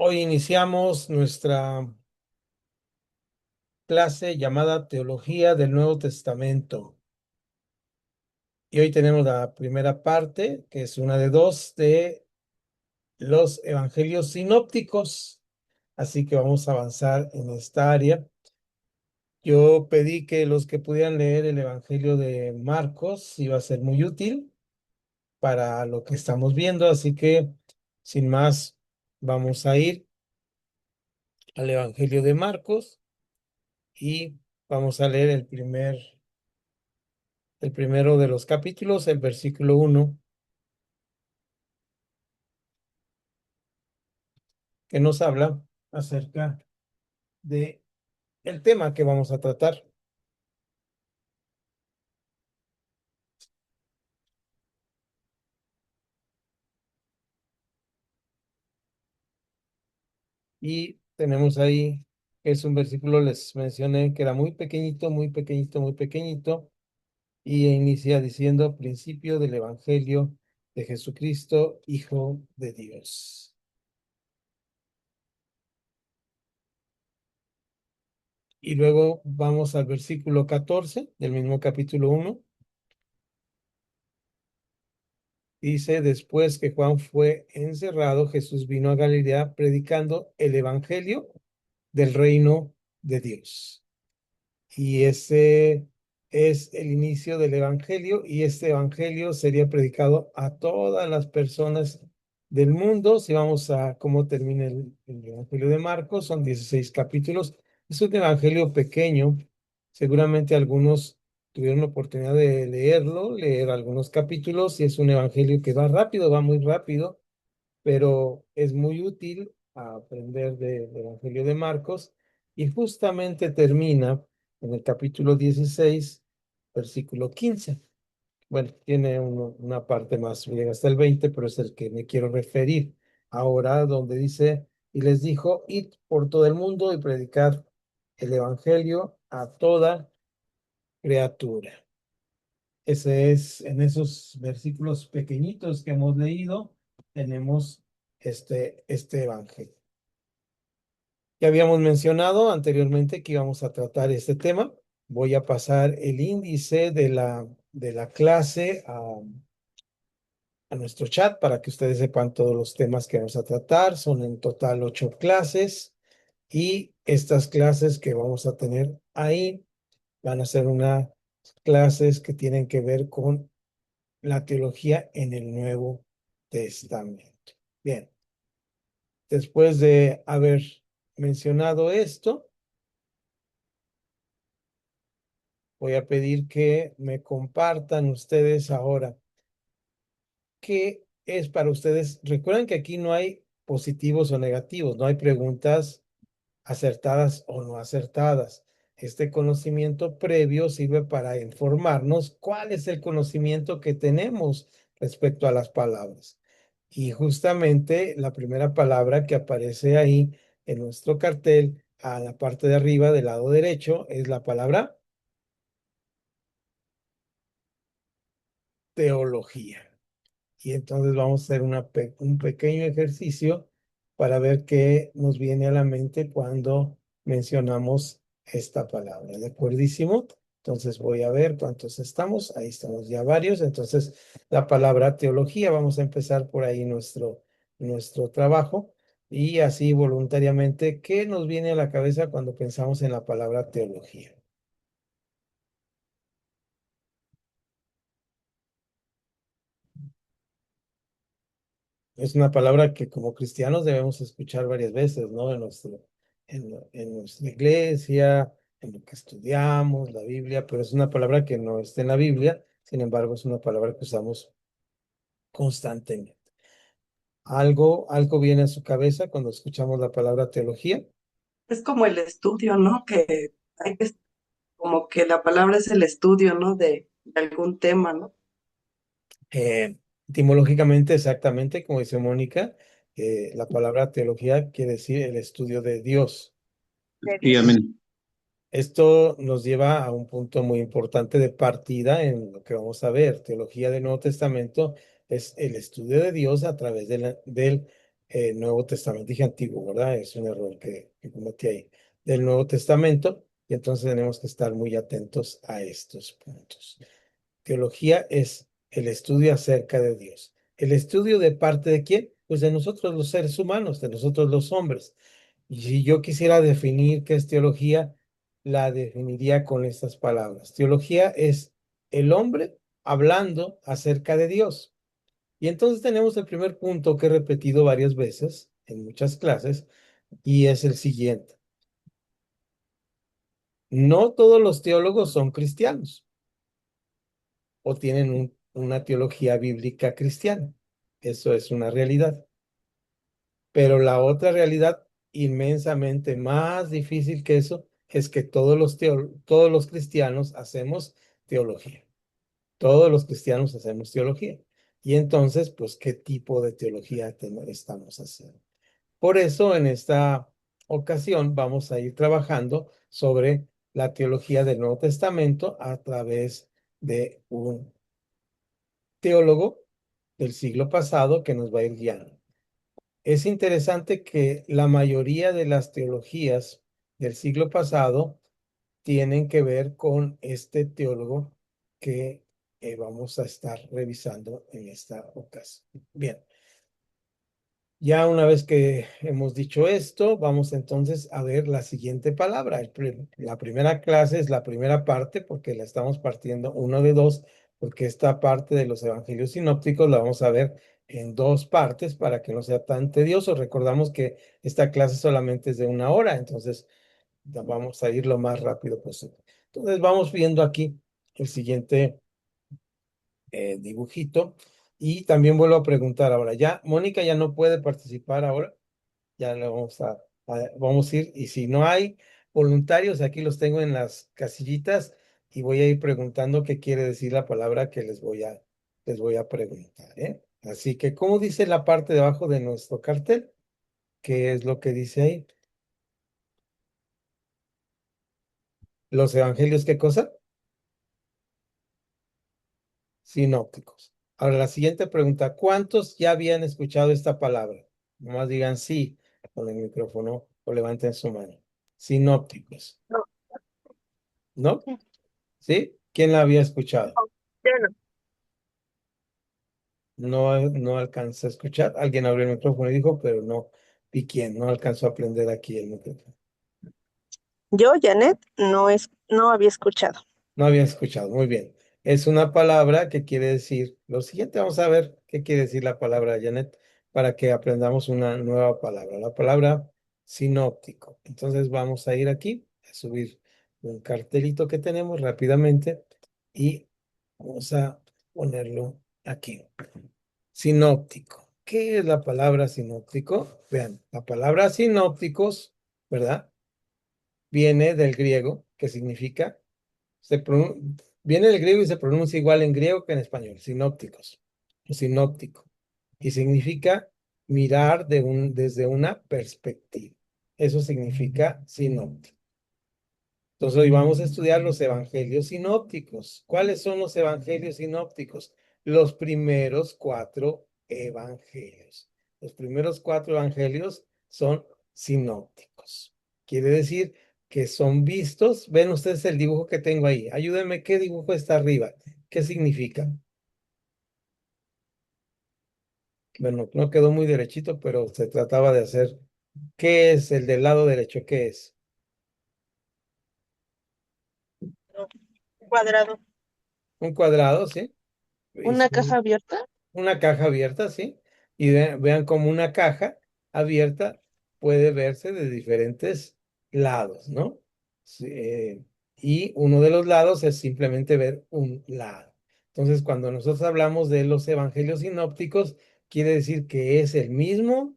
Hoy iniciamos nuestra clase llamada Teología del Nuevo Testamento. Y hoy tenemos la primera parte, que es una de dos de los evangelios sinópticos. Así que vamos a avanzar en esta área. Yo pedí que los que pudieran leer el Evangelio de Marcos iba a ser muy útil para lo que estamos viendo. Así que, sin más, vamos a ir al Evangelio de Marcos y vamos a leer el primero de los capítulos, el versículo 1, que nos habla acerca de el tema que vamos a tratar. Y tenemos ahí, es un versículo, les mencioné que era muy pequeñito, muy pequeñito, muy pequeñito, y inicia diciendo principio del Evangelio de Jesucristo, Hijo de Dios. Y luego vamos al versículo 14 del mismo capítulo 1. Dice, después que Juan fue encerrado, Jesús vino a Galilea predicando el evangelio del reino de Dios. Y ese es el inicio del evangelio, y este evangelio sería predicado a todas las personas del mundo. Si vamos a cómo termina el evangelio de Marcos, son 16 capítulos. Es un evangelio pequeño. Seguramente algunos tuvieron la oportunidad de leerlo, leer algunos capítulos, y es un evangelio que va rápido, va muy rápido, pero es muy útil a aprender del Evangelio de Marcos, y justamente termina en el capítulo 16, versículo 15. Bueno, tiene una parte más, llega hasta el 20, pero es el que me quiero referir ahora, donde dice, y les dijo, id por todo el mundo y predicad el Evangelio a toda criatura. Ese es, en esos versículos pequeñitos que hemos leído, tenemos este evangelio. Ya habíamos mencionado anteriormente que íbamos a tratar este tema. Voy a pasar el índice de la clase a nuestro chat para que ustedes sepan todos los temas que vamos a tratar. Son en total 8 clases, y estas clases que vamos a tener ahí van a ser unas clases que tienen que ver con la teología en el Nuevo Testamento. Bien, después de haber mencionado esto, voy a pedir que me compartan ustedes ahora qué es para ustedes. Recuerden que aquí no hay positivos o negativos, no hay preguntas acertadas o no acertadas. Este conocimiento previo sirve para informarnos cuál es el conocimiento que tenemos respecto a las palabras. Y justamente la primera palabra que aparece ahí en nuestro cartel, a la parte de arriba del lado derecho, es la palabra teología. Y entonces vamos a hacer un pequeño ejercicio para ver qué nos viene a la mente cuando mencionamos esta palabra. ¿De acuerdísimo? Entonces voy a ver cuántos estamos. Ahí estamos ya varios. Entonces, la palabra teología, vamos a empezar por ahí nuestro trabajo. Y así voluntariamente, ¿qué nos viene a la cabeza cuando pensamos en la palabra teología? Es una palabra que como cristianos debemos escuchar varias veces, ¿no? En nuestra iglesia, en lo que estudiamos, la Biblia, pero es una palabra que no está en la Biblia. Sin embargo, es una palabra que usamos constantemente. ¿Algo viene a su cabeza cuando escuchamos la palabra teología? Es como el estudio, ¿no? Que hay que, como que la palabra es el estudio, ¿no? De algún tema, ¿no? Eh, Etimológicamente, exactamente, como dice Mónica, la palabra teología quiere decir el estudio de Dios. Sí, amén. Esto nos lleva a un punto muy importante de partida en lo que vamos a ver. Teología del Nuevo Testamento es el estudio de Dios a través del Nuevo Testamento. Dije antiguo, ¿verdad? Es un error que cometí ahí. Del Nuevo Testamento, y entonces tenemos que estar muy atentos a estos puntos. Teología es el estudio acerca de Dios. ¿El estudio de parte de quién? Pues de nosotros los seres humanos, de nosotros los hombres. Y si yo quisiera definir qué es teología, la definiría con estas palabras. Teología es el hombre hablando acerca de Dios. Y entonces tenemos el primer punto que he repetido varias veces en muchas clases y es el siguiente. No todos los teólogos son cristianos o tienen una teología bíblica cristiana. Eso es una realidad. Pero la otra realidad inmensamente más difícil que eso es que todos los cristianos hacemos teología. Todos los cristianos hacemos teología. Y entonces, pues, ¿qué tipo de teología estamos haciendo? Por eso, en esta ocasión, vamos a ir trabajando sobre la teología del Nuevo Testamento a través de un teólogo del siglo pasado que nos va a ir guiando. Es interesante que la mayoría de las teologías del siglo pasado tienen que ver con este teólogo que vamos a estar revisando en esta ocasión. Bien, ya una vez que hemos dicho esto, vamos entonces a ver la siguiente palabra. La primera clase es la primera parte porque la estamos partiendo uno de dos, porque esta parte de los evangelios sinópticos la vamos a ver en dos partes para que no sea tan tedioso. Recordamos que esta clase solamente es de una hora, entonces vamos a ir lo más rápido posible. Entonces vamos viendo aquí el siguiente dibujito. Y también vuelvo a preguntar ahora, ya Mónica ya no puede participar ahora, ya le vamos a ir, y si no hay voluntarios, aquí los tengo en las casillitas y voy a ir preguntando qué quiere decir la palabra que les voy a preguntar, ¿eh? Así que, ¿cómo dice la parte de abajo de nuestro cartel? ¿Qué es lo que dice ahí? ¿Los evangelios qué cosa? Sinópticos. Ahora, la siguiente pregunta, ¿cuántos ya habían escuchado esta palabra? Nomás digan sí con el micrófono o levanten su mano. Sinópticos, No, ¿no? ¿Sí? ¿Quién la había escuchado? yo no. No, no alcanza a escuchar. Alguien abrió el micrófono y dijo, pero no. ¿Y quién? No alcanzó a aprender aquí el micrófono. Yo, Janet, no había escuchado. No había escuchado. Muy bien. Es una palabra que quiere decir lo siguiente. Vamos a ver qué quiere decir la palabra, Janet, para que aprendamos una nueva palabra. La palabra sinóptico. Entonces vamos a ir aquí a subir un cartelito que tenemos rápidamente y vamos a ponerlo aquí. Sinóptico. ¿Qué es la palabra sinóptico? Vean, la palabra sinópticos, ¿verdad? Viene del griego, que significa viene del griego y se pronuncia igual en griego que en español, sinópticos, o sinóptico, y significa mirar desde una perspectiva. Eso significa sinóptico. Entonces hoy vamos a estudiar los evangelios sinópticos. ¿Cuáles son los evangelios sinópticos? Los primeros cuatro evangelios. Los primeros cuatro evangelios son sinópticos. Quiere decir que son vistos. Ven ustedes el dibujo que tengo ahí. Ayúdenme, ¿qué dibujo está arriba? ¿Qué significa? Bueno, no quedó muy derechito, pero se trataba de hacer. ¿Qué es el del lado derecho? ¿Qué es? No. Cuadrado. Un cuadrado, ¿sí? Y ¿Una caja abierta? una caja abierta, ¿sí? Y vean cómo una caja abierta puede verse de diferentes lados, ¿no? Sí, y uno de los lados es simplemente ver un lado. Entonces, cuando nosotros hablamos de los evangelios sinópticos, quiere decir que es el mismo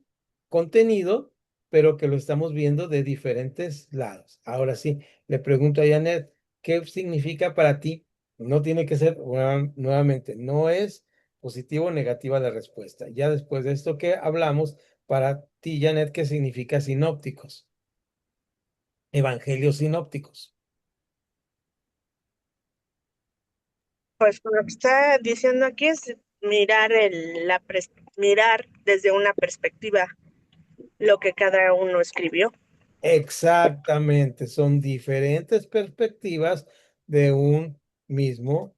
contenido, pero que lo estamos viendo de diferentes lados. Ahora sí, le pregunto a Janet, ¿qué significa para ti? No tiene que ser, nuevamente, no es positivo o negativa la respuesta. Ya después de esto que hablamos, para ti, Janet, ¿qué significa sinópticos? Evangelios sinópticos. Pues con lo que está diciendo aquí es mirar desde una perspectiva lo que cada uno escribió. Exactamente, son diferentes perspectivas de un mismo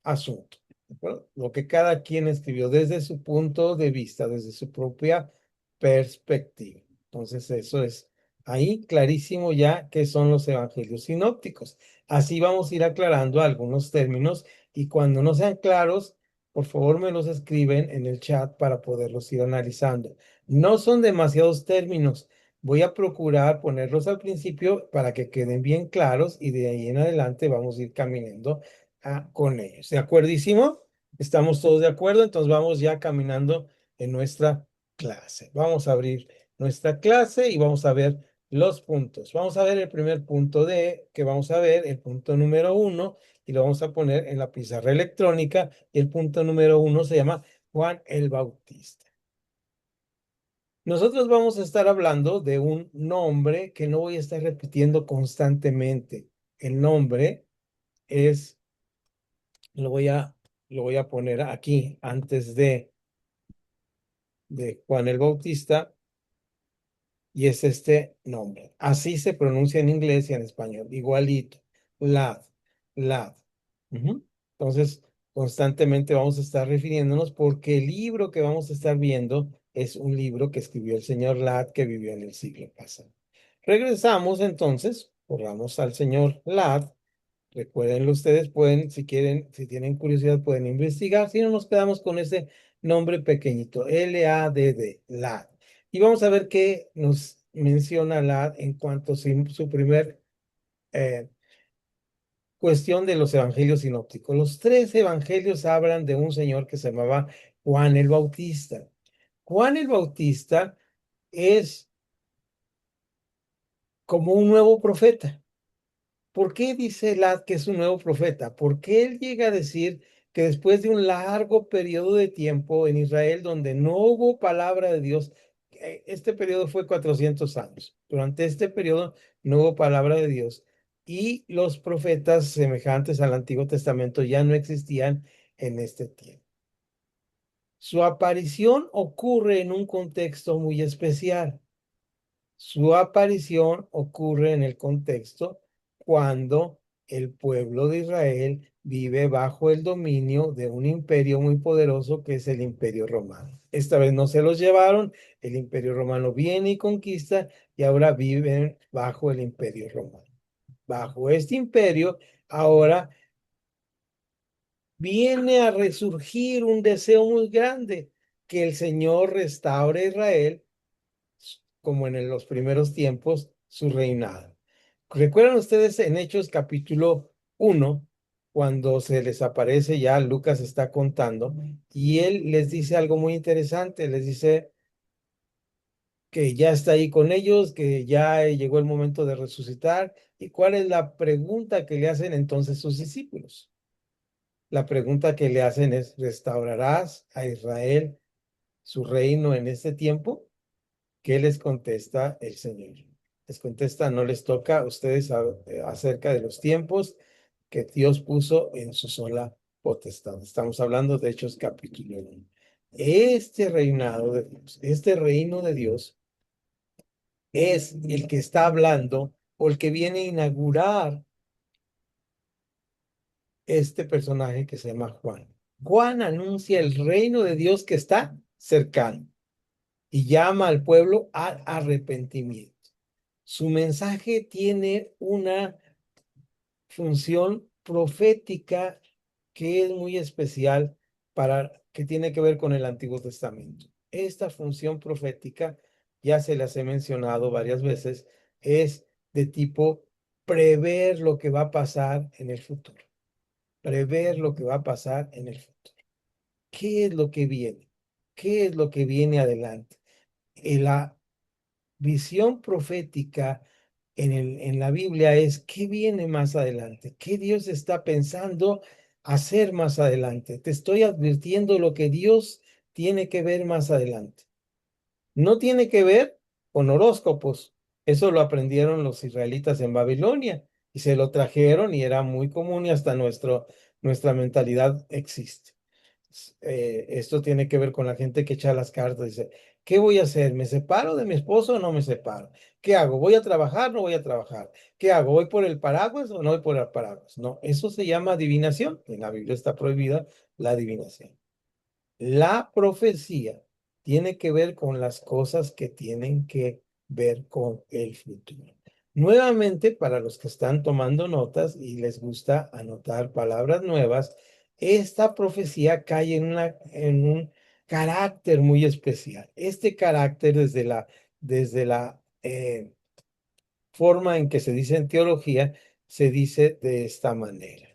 asunto. ¿De acuerdo? Lo que cada quien escribió desde su punto de vista, desde su propia perspectiva. Entonces, eso es ahí clarísimo ya que son los evangelios sinópticos. Así vamos a ir aclarando algunos términos y cuando no sean claros, por favor me los escriben en el chat para poderlos ir analizando. No son demasiados términos. Voy a procurar ponerlos al principio para que queden bien claros y de ahí en adelante vamos a ir caminando con ellos. ¿De acuerdísimo? ¿Estamos todos de acuerdo? Entonces vamos ya caminando en nuestra clase. Vamos a abrir nuestra clase y vamos a ver los puntos. Vamos a ver el primer punto que vamos a ver, el punto número 1, y lo vamos a poner en la pizarra electrónica. Y el punto número 1 se llama Juan el Bautista. Nosotros vamos a estar hablando de un nombre que no voy a estar repitiendo constantemente. El nombre es, lo voy a poner aquí antes de Juan el Bautista, y es este nombre. Así se pronuncia en inglés y en español, igualito. Lad, Lad. Ujú. Entonces, constantemente vamos a estar refiriéndonos porque el libro que vamos a estar viendo es un libro que escribió el señor Lad que vivió en el siglo pasado. Regresamos entonces, corramos al señor Lad. Recuérdenlo ustedes, pueden, si quieren, si tienen curiosidad, pueden investigar. Si no, nos quedamos con ese nombre pequeñito, L-A-D-D, LAD. Y vamos a ver qué nos menciona LAD en cuanto a su primer cuestión de los evangelios sinópticos. Los tres evangelios hablan de un señor que se llamaba Juan el Bautista. Juan el Bautista es como un nuevo profeta. ¿Por qué dice Lad que es un nuevo profeta? Porque él llega a decir que después de un largo periodo de tiempo en Israel donde no hubo palabra de Dios, este periodo fue 400 años. Durante este periodo no hubo palabra de Dios y los profetas semejantes al Antiguo Testamento ya no existían en este tiempo. Su aparición ocurre en un contexto muy especial. Su aparición ocurre en el contexto cuando el pueblo de Israel vive bajo el dominio de un imperio muy poderoso que es el Imperio Romano. Esta vez no se los llevaron, el Imperio Romano viene y conquista y ahora viven bajo el Imperio Romano. Bajo este imperio, ahora viene a resurgir un deseo muy grande, que el Señor restaure a Israel como en los primeros tiempos, su reinado. ¿Recuerdan ustedes en Hechos capítulo 1, cuando se les aparece ya, Lucas está contando, y él les dice algo muy interesante, les dice que ya está ahí con ellos, que ya llegó el momento de resucitar, y cuál es la pregunta que le hacen entonces sus discípulos? La pregunta que le hacen es, ¿restaurarás a Israel su reino en este tiempo? ¿Qué les contesta el Señor? Les contesta, no les toca a ustedes acerca de los tiempos que Dios puso en su sola potestad. Estamos hablando de Hechos capítulo 1. Este reinado de Dios, este reino de Dios es el que está hablando o el que viene a inaugurar este personaje que se llama Juan. Juan anuncia el reino de Dios que está cercano y llama al pueblo al arrepentimiento. Su mensaje tiene una función profética que es muy especial que tiene que ver con el Antiguo Testamento. Esta función profética, ya se las he mencionado varias veces, es de tipo prever lo que va a pasar en el futuro. Prever lo que va a pasar en el futuro. ¿Qué es lo que viene? ¿Qué es lo que viene adelante? La visión profética en la Biblia es qué viene más adelante, qué Dios está pensando hacer más adelante. Te estoy advirtiendo lo que Dios tiene que ver más adelante. No tiene que ver con horóscopos. Eso lo aprendieron los israelitas en Babilonia y se lo trajeron y era muy común y hasta nuestra mentalidad existe. Esto tiene que ver con la gente que echa las cartas. Dice, ¿qué voy a hacer? ¿Me separo de mi esposo o no me separo? ¿Qué hago? ¿Voy a trabajar o no voy a trabajar? ¿Qué hago? ¿Voy por el paraguas o no voy por el paraguas? No, eso se llama adivinación. En la Biblia está prohibida la adivinación. La profecía tiene que ver con las cosas que tienen que ver con el futuro. Nuevamente, para los que están tomando notas y les gusta anotar palabras nuevas, esta profecía cae en un carácter muy especial. Este carácter desde la forma en que se dice en teología, se dice de esta manera.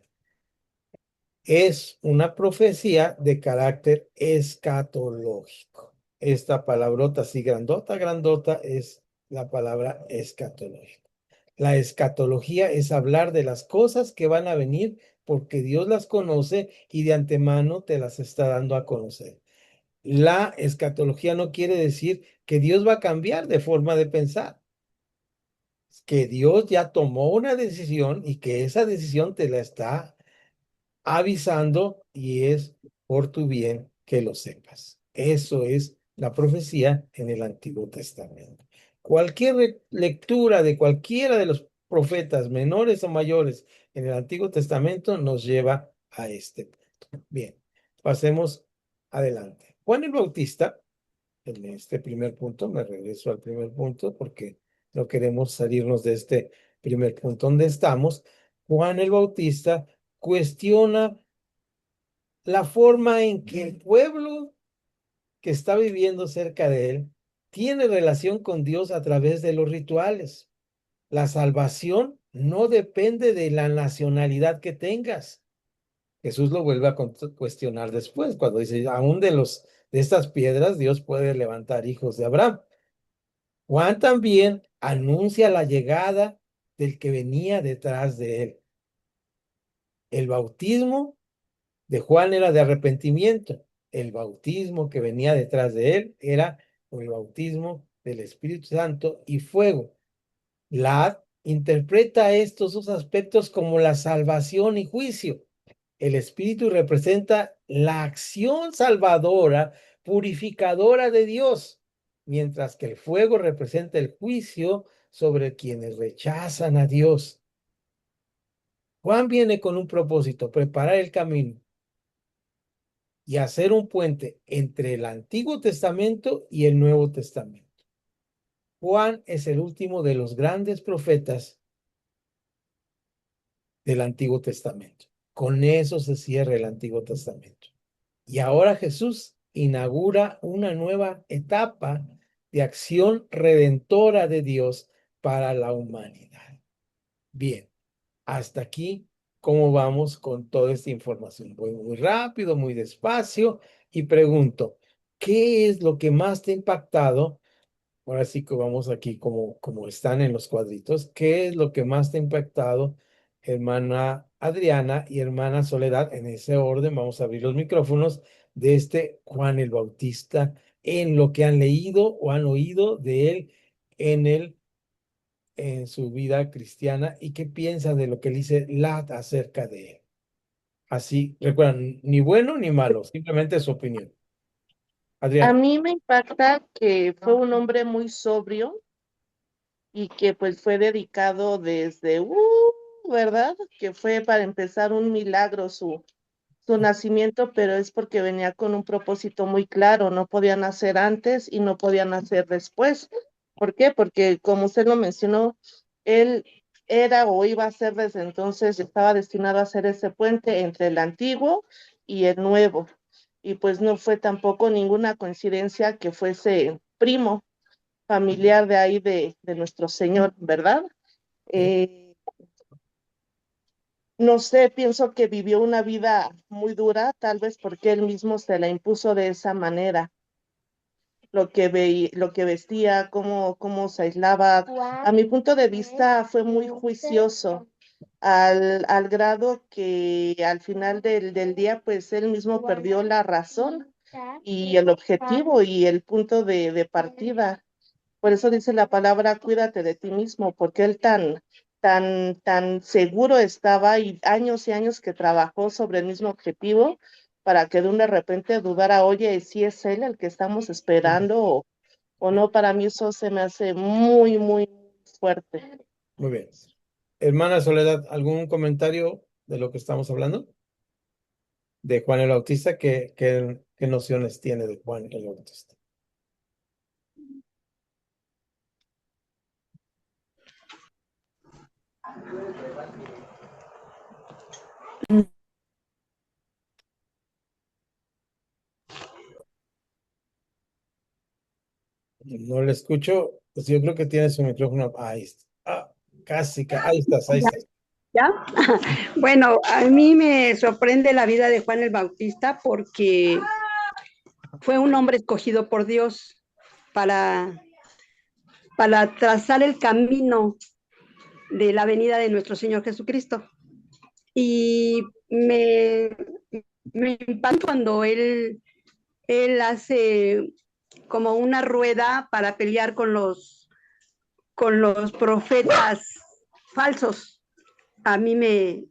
Es una profecía de carácter escatológico. Esta palabrota así grandota, grandota es la palabra escatológico. La escatología es hablar de las cosas que van a venir porque Dios las conoce y de antemano te las está dando a conocer. La escatología no quiere decir que Dios va a cambiar de forma de pensar, que Dios ya tomó una decisión y que esa decisión te la está avisando y es por tu bien que lo sepas. Eso es la profecía en el Antiguo Testamento. Cualquier lectura de cualquiera de los profetas menores o mayores en el Antiguo Testamento nos lleva a este punto. Bien, pasemos adelante. Juan el Bautista, en este primer punto, me regreso al primer punto porque no queremos salirnos de este primer punto donde estamos. Juan el Bautista cuestiona la forma en que el pueblo que está viviendo cerca de él tiene relación con Dios a través de los rituales. La salvación no depende de la nacionalidad que tengas. Jesús lo vuelve a cuestionar después, cuando dice, aún de estas piedras Dios puede levantar hijos de Abraham. Juan también anuncia la llegada del que venía detrás de él. El bautismo de Juan era de arrepentimiento. El bautismo que venía detrás de él era el bautismo del Espíritu Santo y fuego. La interpreta estos dos aspectos como la salvación y juicio. El Espíritu representa la acción salvadora, purificadora de Dios, mientras que el fuego representa el juicio sobre quienes rechazan a Dios. Juan viene con un propósito, preparar el camino y hacer un puente entre el Antiguo Testamento y el Nuevo Testamento. Juan es el último de los grandes profetas del Antiguo Testamento. Con eso se cierra el Antiguo Testamento. Y ahora Jesús inaugura una nueva etapa de acción redentora de Dios para la humanidad. Bien, hasta aquí, ¿cómo vamos con toda esta información? Voy muy rápido, muy despacio y pregunto, ¿qué es lo que más te ha impactado? Ahora sí que vamos aquí como están en los cuadritos. ¿Qué es lo que más te ha impactado, hermana Adriana y hermana Soledad? En ese orden vamos a abrir los micrófonos de este Juan el Bautista en lo que han leído o han oído de él en en su vida cristiana y qué piensa de lo que dice Lat acerca de él. Así, recuerdan, ni bueno ni malo, simplemente su opinión. A Adriana. mí me impacta que fue un hombre muy sobrio y que pues fue dedicado desde, ¿verdad? Que fue para empezar un milagro su nacimiento, pero es porque venía con un propósito muy claro, no podía nacer antes y no podía nacer después. ¿Por qué? Porque como usted lo mencionó, él era o iba a ser desde entonces, estaba destinado a ser ese puente entre el antiguo y el nuevo. Y pues no fue tampoco ninguna coincidencia que fuese primo familiar de ahí de nuestro Señor, ¿verdad? Eh, no sé, pienso que vivió una vida muy dura, tal vez porque él mismo se la impuso de esa manera, lo que vestía, cómo se aislaba. A mi punto de vista fue muy juicioso, al grado que al final del día, pues él mismo perdió la razón y el objetivo y el punto de partida. Por eso dice la palabra, cuídate de ti mismo, porque él tan seguro estaba y años que trabajó sobre el mismo objetivo para que de un de repente dudara, oye, si es él el que estamos esperando o no, para mí eso se me hace muy, muy fuerte. Muy bien. Hermana Soledad, ¿algún comentario de lo que estamos hablando? De Juan el Bautista, ¿qué nociones tiene de Juan el Bautista? No le escucho, pues yo creo que tiene su micrófono. Ahí está. Ahí estás, ahí estás. ¿Ya? Bueno, a mí me sorprende la vida de Juan el Bautista porque fue un hombre escogido por Dios para, para trazar el camino de la venida de nuestro Señor Jesucristo. Y me impacta cuando él hace como una rueda para pelear con los profetas falsos. A mí me,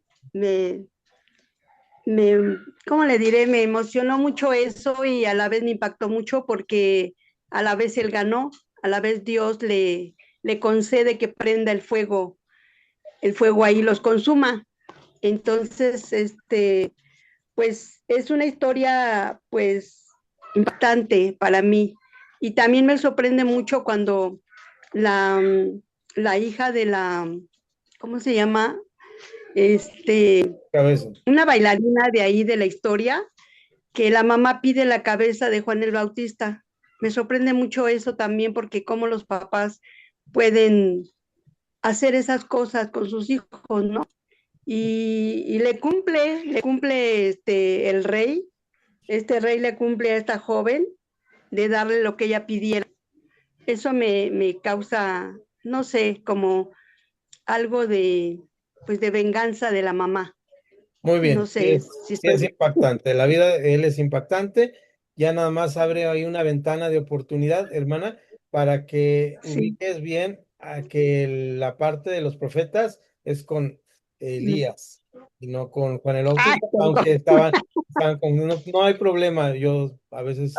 ¿cómo le diré? Me emocionó mucho eso y a la vez me impactó mucho porque a la vez él ganó, a la vez Dios le concede que prenda el fuego ahí los consuma. Entonces, pues es una historia, pues, impactante para mí. Y también me sorprende mucho cuando la, la hija de ¿cómo se llama? Cabeza. Una bailarina de ahí de la historia, que la mamá pide la cabeza de Juan el Bautista. Me sorprende mucho eso también porque cómo los papás pueden hacer esas cosas con sus hijos, ¿no? Y le cumple el rey, este rey le cumple a esta joven de darle lo que ella pidiera. Eso me causa, no sé, como algo pues de venganza de la mamá. Muy No bien, sé si sí es estoy... impactante. La vida de él es impactante. Ya nada más abre ahí una ventana de oportunidad, hermana, para que Sí. ubiques bien a que la parte de los profetas es con Elías y no con Juan el Ah, Bautista, aunque perdón. estaban con, no hay problema. Yo a veces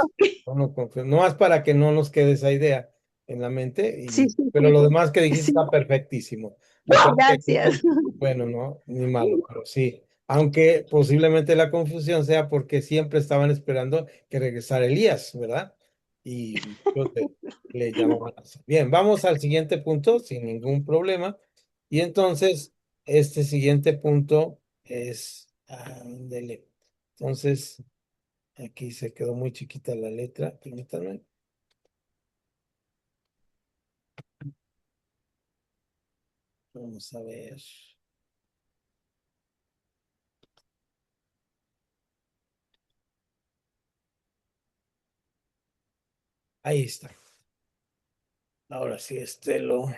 no confío, no más para que no nos quede esa idea en la mente, Sí, sí, pero lo sí. demás que dijiste Sí, está perfectísimo. Me parece que gracias. aquí, bueno, no, ni malo, pero sí. Aunque posiblemente la confusión sea porque siempre estaban esperando que regresara Elías, ¿verdad? Y muchos le llamaban así. Bien, vamos al siguiente punto sin ningún problema. Y entonces, este siguiente punto es, ándele. Entonces, aquí se quedó muy chiquita la letra, permítanme. Vamos a ver. Ahí está. Ahora sí, lo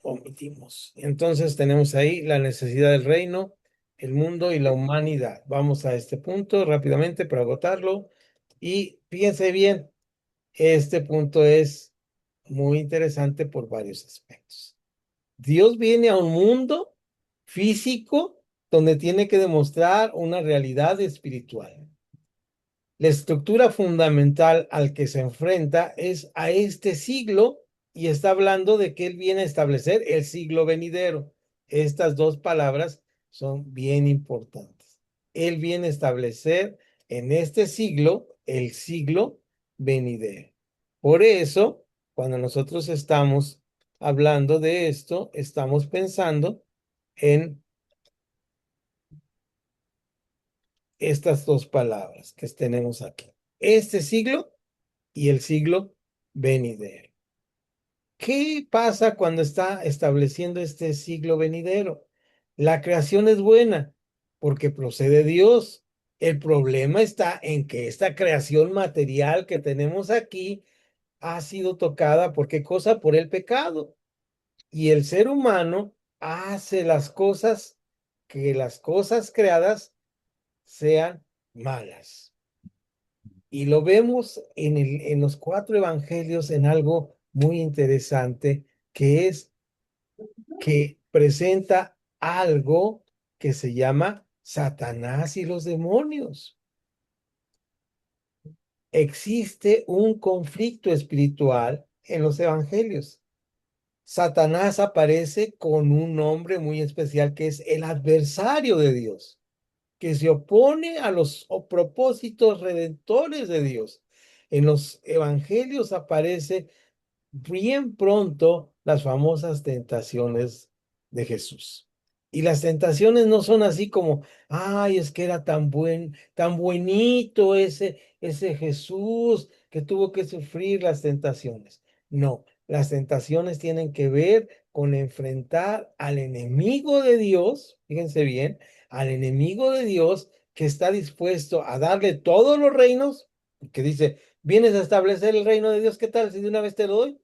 omitimos. Entonces tenemos ahí la necesidad del reino, el mundo y la humanidad. Vamos a este punto rápidamente para agotarlo. Y piense bien, este punto es muy interesante por varios aspectos. Dios viene a un mundo físico donde tiene que demostrar una realidad espiritual. La estructura fundamental al que se enfrenta es a este siglo y está hablando de que él viene a establecer el siglo venidero. Estas dos palabras son bien importantes. Él viene a establecer en este siglo el siglo venidero. Por eso, cuando nosotros estamos hablando de esto, estamos pensando en estas dos palabras que tenemos aquí. Este siglo y el siglo venidero. ¿Qué pasa cuando está estableciendo este siglo venidero? La creación es buena porque procede de Dios. El problema está en que esta creación material que tenemos aquí ha sido tocada ¿por qué cosa? Por el pecado. Y el ser humano hace que las cosas creadas sean malas. Y lo vemos en los cuatro evangelios en algo muy interesante, que es que presenta algo que se llama Satanás y los demonios. existe un conflicto espiritual en los evangelios. Satanás aparece con un nombre muy especial que es el adversario de Dios, que se opone a los propósitos redentores de Dios. En los evangelios aparece bien pronto las famosas tentaciones de Jesús. Y las tentaciones no son así como, ay, es que era tan buenito ese Jesús que tuvo que sufrir las tentaciones. No, las tentaciones tienen que ver con enfrentar al enemigo de Dios, fíjense bien, al enemigo de Dios que está dispuesto a darle todos los reinos, que dice, vienes a establecer el reino de Dios, ¿qué tal si de una vez te lo doy?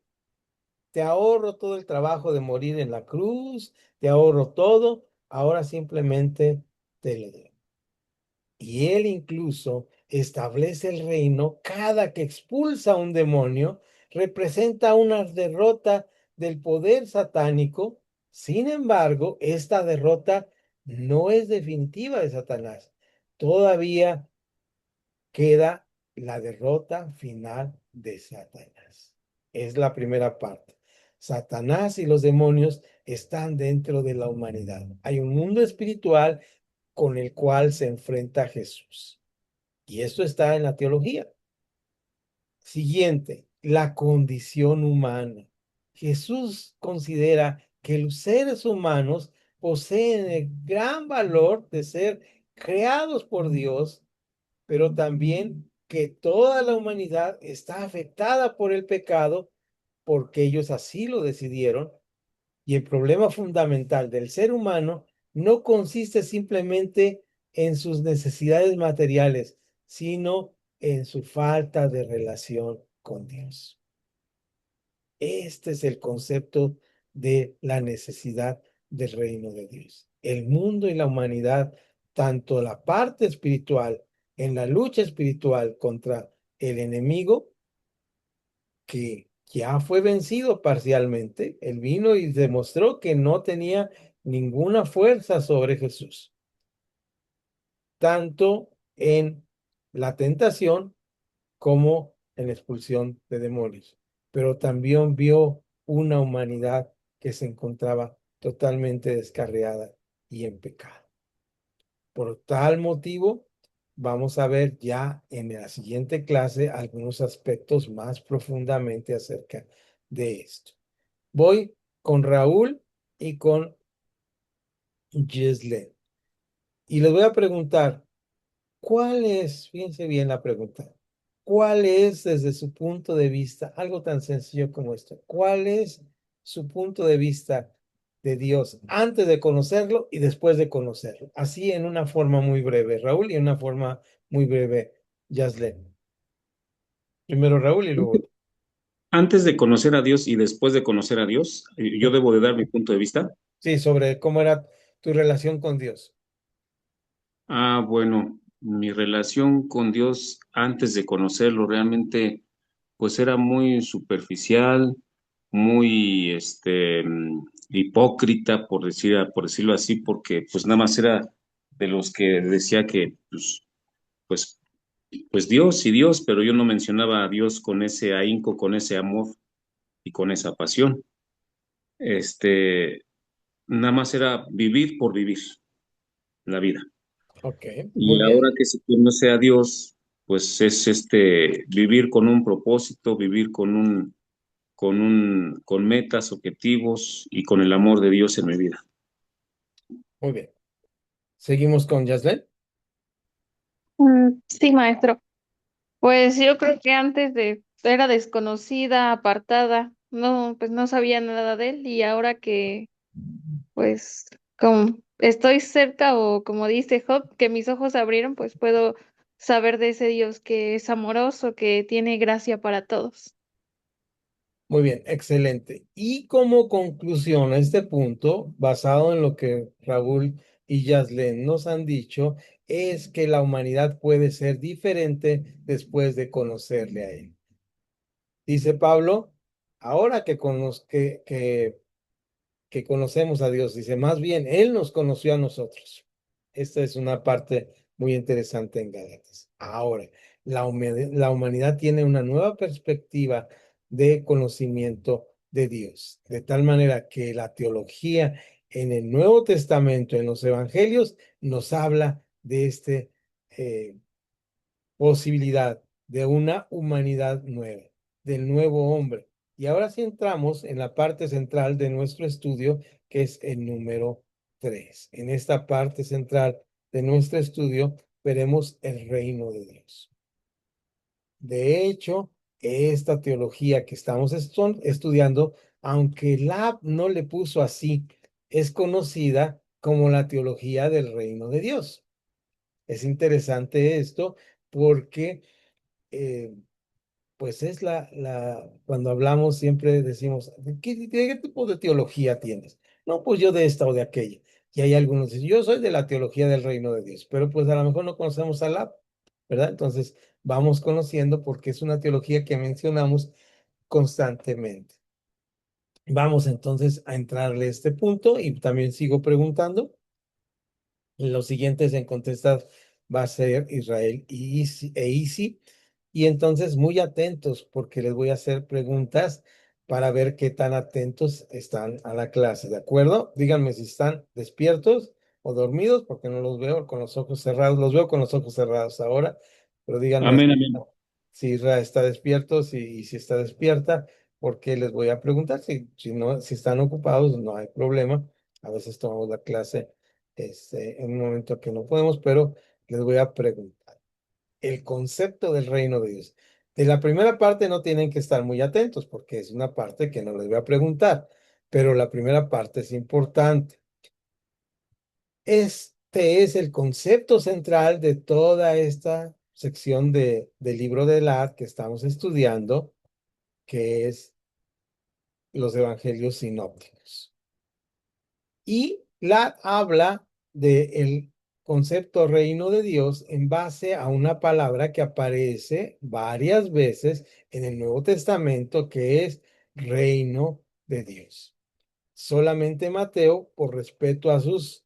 Te ahorro todo el trabajo de morir en la cruz, te ahorro todo, ahora simplemente te lo doy. Y él incluso establece el reino cada que expulsa a un demonio, representa una derrota del poder satánico. Sin embargo, esta derrota no es definitiva de Satanás. Todavía queda la derrota final de Satanás. Es la primera parte. Satanás y los demonios están dentro de la humanidad. Hay un mundo espiritual con el cual se enfrenta Jesús. Y esto está en la teología. Siguiente, la condición humana. Jesús considera que los seres humanos poseen el gran valor de ser creados por Dios, pero también que toda la humanidad está afectada por el pecado porque ellos así lo decidieron. Y el problema fundamental del ser humano no consiste simplemente en sus necesidades materiales, sino en su falta de relación con Dios. Este es el concepto de la necesidad del reino de Dios. El mundo y la humanidad, tanto la parte espiritual, en la lucha espiritual contra el enemigo, que ya fue vencido parcialmente, él vino y demostró que no tenía ninguna fuerza sobre Jesús, tanto en la tentación como en la expulsión de demonios, pero también vio una humanidad que se encontraba totalmente descarriada y en pecado. Por tal motivo, vamos a ver ya en la siguiente clase algunos aspectos más profundamente acerca de esto. Voy con Raúl y con Giselle. Y les voy a preguntar, ¿cuál es, fíjense bien la pregunta, cuál es desde su punto de vista, algo tan sencillo como esto, cuál es su punto de vista de Dios antes de conocerlo y después de conocerlo? Así en una forma muy breve, Raúl, y en una forma muy breve, Giselle. Primero Raúl y luego. Antes de conocer a Dios y después de conocer a Dios, yo debo de dar mi punto de vista. Sí, sobre cómo era tu relación con Dios. Bueno, mi relación con Dios antes de conocerlo realmente, pues era muy superficial, muy, hipócrita, por decirlo así, porque pues nada más era de los que decía que, pues, pues Dios y Dios, pero yo no mencionaba a Dios con ese ahínco, con ese amor y con esa pasión. Este, Nada más era vivir por vivir la vida. Ok, muy Y bien. ahora que se conoce a Dios, pues es vivir con un propósito, vivir con metas, objetivos y con el amor de Dios en mi vida. Muy bien. Seguimos con Giselle. Sí, maestro. Pues yo creo que antes de era desconocida, apartada, no, pues no sabía nada de él y ahora que pues como estoy cerca o como dice Job, que mis ojos se abrieron, pues puedo saber de ese Dios que es amoroso, que tiene gracia para todos. Muy bien, excelente. Y como conclusión a este punto, basado en lo que Raúl y Yaslen nos han dicho, es que la humanidad puede ser diferente después de conocerle a él. Dice Pablo, ahora que conocemos a Dios, dice, más bien, Él nos conoció a nosotros. Esta es una parte muy interesante en Gálatas. Ahora, la humanidad tiene una nueva perspectiva de conocimiento de Dios, de tal manera que la teología en el Nuevo Testamento, en los Evangelios, nos habla de esta posibilidad de una humanidad nueva, del nuevo hombre. Y ahora sí entramos en la parte central de nuestro estudio, que es el número 3. En esta parte central de nuestro estudio veremos el reino de Dios. De hecho, esta teología que estamos estudiando, aunque Lab no le puso así, es conocida como la teología del reino de Dios. Es interesante esto porque pues es cuando hablamos siempre decimos, ¿qué tipo de teología tienes? No, pues yo de esta o de aquella. Y hay algunos que dicen, yo soy de la teología del reino de Dios, pero pues a lo mejor no conocemos a la, ¿verdad? Entonces vamos conociendo porque es una teología que mencionamos constantemente. Vamos entonces a entrarle a este punto y también sigo preguntando. Los siguientes en contestar va a ser Israel e Isi. Y entonces muy atentos porque les voy a hacer preguntas para ver qué tan atentos están a la clase, ¿de acuerdo? Díganme si están despiertos o dormidos porque no los veo con los ojos cerrados. Los veo con los ojos cerrados ahora, pero díganme Amén, amén. si Israel está despierto, si está despierta, porque les voy a preguntar si no, si están ocupados, no hay problema. A veces tomamos la clase en un momento que no podemos, pero les voy a preguntar el concepto del reino de Dios. De la primera parte no tienen que estar muy atentos porque es una parte que no les voy a preguntar, pero la primera parte es importante. Este es el concepto central de toda esta sección del libro de la que estamos estudiando, que es los evangelios sinópticos. Y la habla del concepto reino de Dios en base a una palabra que aparece varias veces en el Nuevo Testamento, que es reino de Dios. Solamente Mateo, por respeto a sus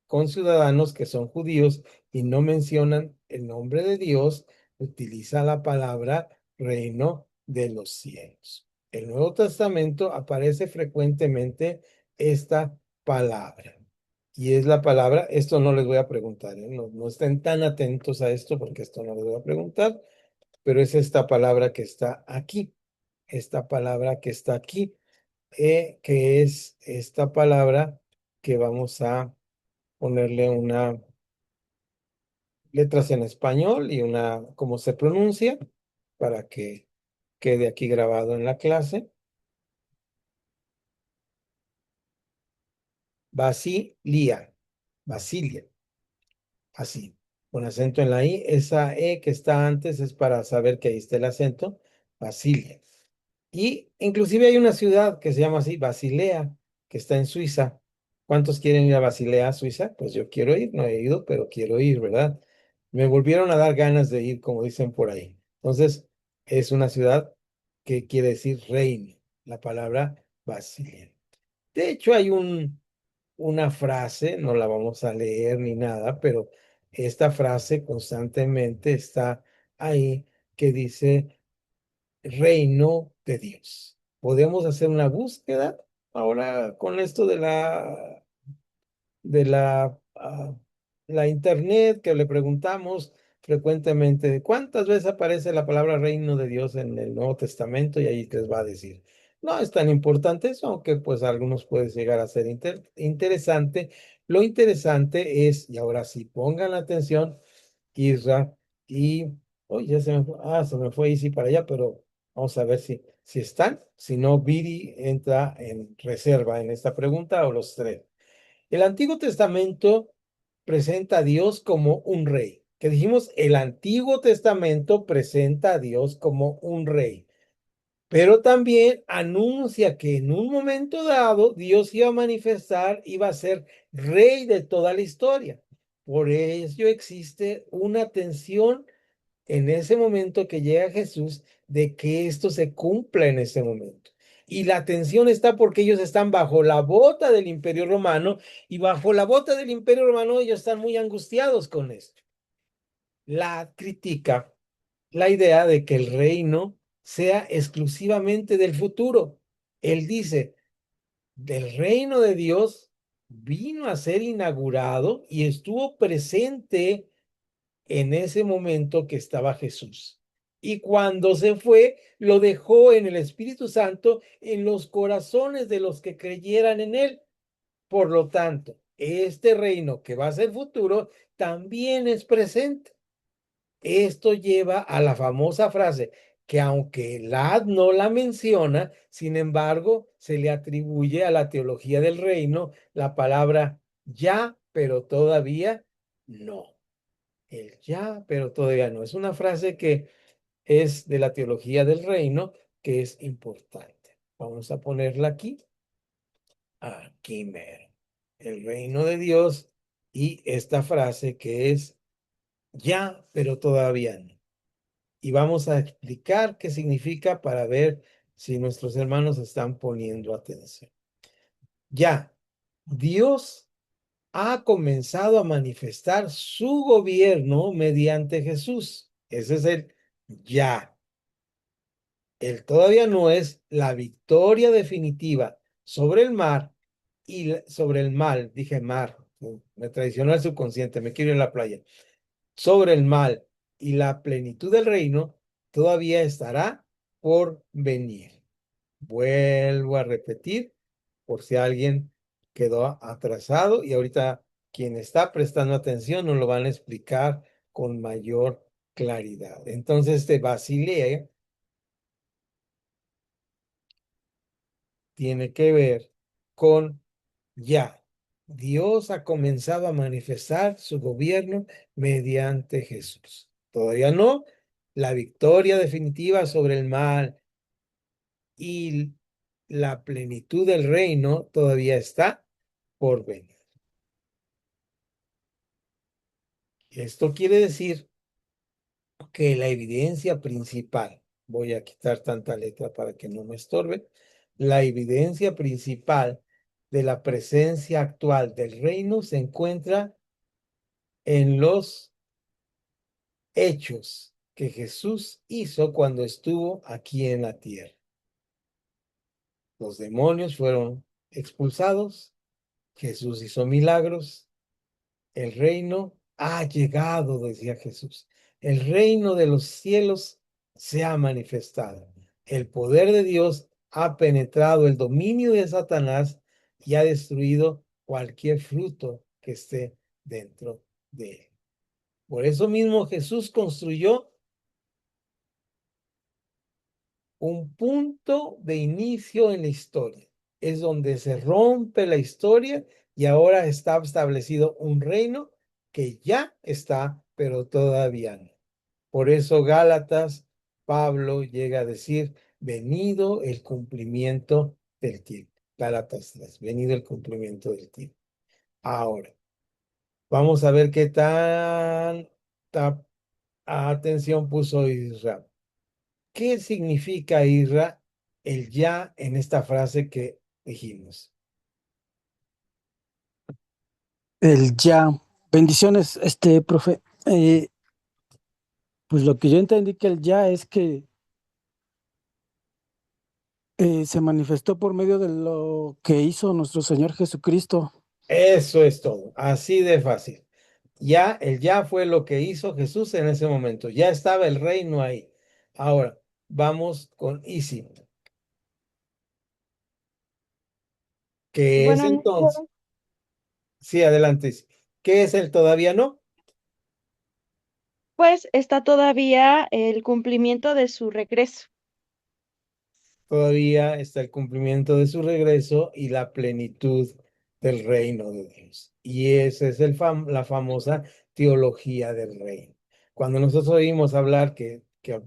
conciudadanos que son judíos y no mencionan el nombre de Dios, utiliza la palabra reino de los cielos. El Nuevo Testamento aparece frecuentemente esta palabra. Y es la palabra, esto no les voy a preguntar, no estén tan atentos a esto porque esto no les voy a preguntar, pero es esta palabra que está aquí, esta palabra que está aquí, que es esta palabra que vamos a ponerle una letras en español y una cómo se pronuncia para que quede aquí grabado en la clase. Basilia, Basilia, así, con acento en la I. Esa E que está antes es para saber que ahí está el acento, Basilia. Y inclusive hay una ciudad que se llama así, Basilea, que está en Suiza. ¿Cuántos quieren ir a Basilea, Suiza? Pues yo quiero ir, no he ido, pero quiero ir, ¿verdad? Me volvieron a dar ganas de ir, como dicen por ahí. Entonces, es una ciudad que quiere decir reino, la palabra Basilea. De hecho, hay una frase, no la vamos a leer ni nada, pero esta frase constantemente está ahí que dice reino de Dios. Podemos hacer una búsqueda ahora con esto de la internet que le preguntamos frecuentemente cuántas veces aparece la palabra reino de Dios en el Nuevo Testamento y ahí les va a decir. No es tan importante eso, aunque pues a algunos puede llegar a ser interesante. Lo interesante es, y ahora sí pongan atención, Isra, y, oye, ya se me fue Isi para allá, pero vamos a ver si están. Si no, Viri entra en reserva en esta pregunta o los tres. El Antiguo Testamento presenta a Dios como un rey. Que dijimos, el Antiguo Testamento presenta a Dios como un rey, pero también anuncia que en un momento dado Dios iba a manifestar, iba a ser rey de toda la historia. Por ello existe una tensión en ese momento que llega Jesús de que esto se cumpla en ese momento. Y la tensión está porque ellos están bajo la bota del Imperio Romano y bajo la bota del Imperio Romano ellos están muy angustiados con esto. La crítica la idea de que el reino sea exclusivamente del futuro. Él dice, del reino de Dios vino a ser inaugurado y estuvo presente en ese momento que estaba Jesús. Y cuando se fue, lo dejó en el Espíritu Santo en los corazones de los que creyeran en él. Por lo tanto, este reino que va a ser futuro también es presente. Esto lleva a la famosa frase que aunque Ladd no la menciona, sin embargo, se le atribuye a la teología del reino la palabra ya, pero todavía no. El ya, pero todavía no. Es una frase que es de la teología del reino, que es importante. Vamos a ponerla aquí. Aquí mero. El reino de Dios y esta frase que es ya, pero todavía no. Y vamos a explicar qué significa para ver si nuestros hermanos están poniendo atención. Ya, Dios ha comenzado a manifestar su gobierno mediante Jesús. Ese es el ya. El todavía no es la victoria definitiva sobre el mar y sobre el mal. Dije mar, me traicionó el subconsciente, me quiero ir a la playa. Sobre el mal y la plenitud del reino todavía estará por venir. Vuelvo a repetir por si alguien quedó atrasado y ahorita quien está prestando atención nos lo van a explicar con mayor claridad. Entonces, este Basilea tiene que ver con ya. Dios ha comenzado a manifestar su gobierno mediante Jesús. Todavía no, la victoria definitiva sobre el mal y la plenitud del reino todavía está por venir. Esto quiere decir que la evidencia principal, voy a quitar tanta letra para que no me estorbe, la evidencia principal de la presencia actual del reino se encuentra en los hechos que Jesús hizo cuando estuvo aquí en la tierra. Los demonios fueron expulsados, Jesús hizo milagros, el reino ha llegado, decía Jesús. El reino de los cielos se ha manifestado. El poder de Dios ha penetrado el dominio de Satanás y ha destruido cualquier fruto que esté dentro de él. Por eso mismo Jesús construyó un punto de inicio en la historia. Es donde se rompe la historia y ahora está establecido un reino que ya está, pero todavía no. Por eso Gálatas, Pablo llega a decir, venido el cumplimiento del tiempo. Gálatas 3, venido el cumplimiento del tiempo. Ahora, vamos a ver qué tanta atención puso Israel. ¿Qué significa Isra el ya en esta frase que dijimos? El ya. Bendiciones, profe. Pues lo que yo entendí que el ya es que se manifestó por medio de lo que hizo nuestro Señor Jesucristo. Eso es todo, así de fácil. Ya, el ya fue lo que hizo Jesús en ese momento. Ya estaba el reino ahí. Ahora, vamos con Isi. ¿Qué es Buenas entonces? noches. Sí, adelante, Isi. ¿Qué es el todavía no? Pues está todavía el cumplimiento de su regreso. Todavía está el cumplimiento de su regreso y la plenitud del reino de Dios. Y esa es la famosa teología del reino. Cuando nosotros oímos hablar que